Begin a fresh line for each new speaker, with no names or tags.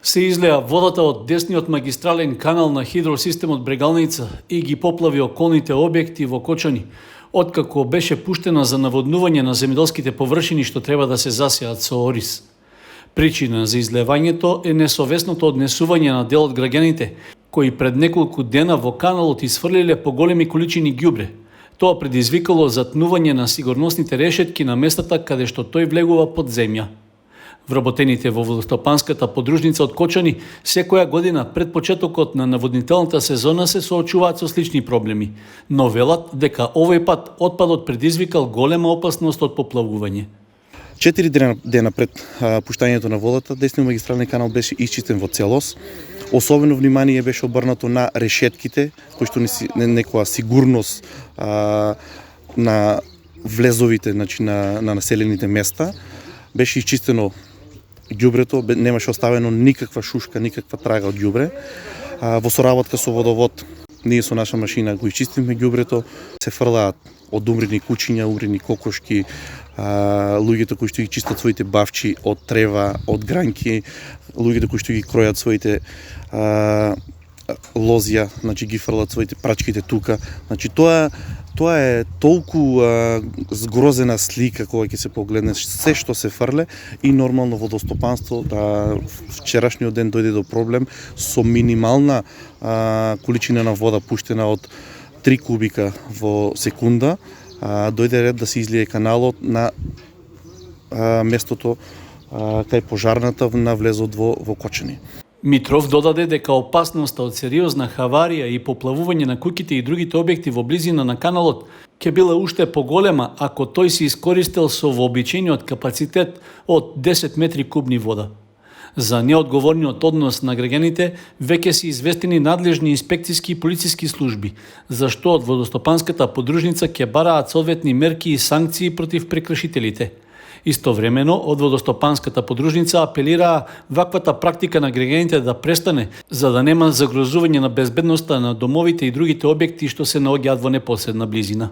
Се излеа водата од десниот магистрален канал на хидросистемот Брегалница и ги поплави околните објекти во Кочани, откако беше пуштена за наводнување на земјоделските површини што треба да се засеат со ориз. Причина за излевањето е несовесното однесување на дел од граѓаните, кои пред неколку дена во каналот изфрлиле поголеми количини ѓубре. Тоа предизвикало затнување на сигурносните решетки на местата каде што тој влегува под земја. Вработените во водостопанската подружница од Кочани секоја година пред почетокот на наводнителната сезона се соочуваат со слични проблеми, но велат дека овој пат отпадот предизвикал голема опасност од поплавување.
4 дена пред пуштањето на водата, десниот магистрален канал беше исчистен во целост. Особено внимание беше обрнато на решетките, кои што не некоја сигурност на влезовите, значи на населените места. Беше исчистено ѓубрето, немаше оставено никаква шушка, никаква трага од ѓубре. Во соработка со водовод, ние со наша машина го исчистивме ѓубрето, се фрлаат од умрени кучиња, умрени кокошки, луѓето кои што ги чистат своите бавчи од трева, од гранки, луѓето кои што ги кројат своите лозија, значи ги фрлат своите прачките тука. Значи тоа е толку згрозена слика кога ќе се погледне се што се фрле и нормално водостопанство да вчерашниот ден дојде до проблем со минимална количина на вода пуштена од 3 кубика во секунда, дојде ред да се излие каналот на местото кај пожарната на влезот во Кочани.
Митров додаде дека опасноста од сериозна хаварија и поплавување на куќите и другите објекти во близина на каналот ќе била уште поголема ако тој се искористел со вообичаениот капацитет од 10 метри кубни вода. За неодговорниот однос на граѓаните веќе се известени надлежни инспекциски и полициски служби, зашто од водостопанската подружница ќе бараат соодветни мерки и санкции против прекршителите. Истовремено, од водостопанската подружница апелираа ваквата практика на граѓаните да престане, за да нема загрозување на безбедноста на домовите и другите објекти што се наоѓаат во непосредна близина.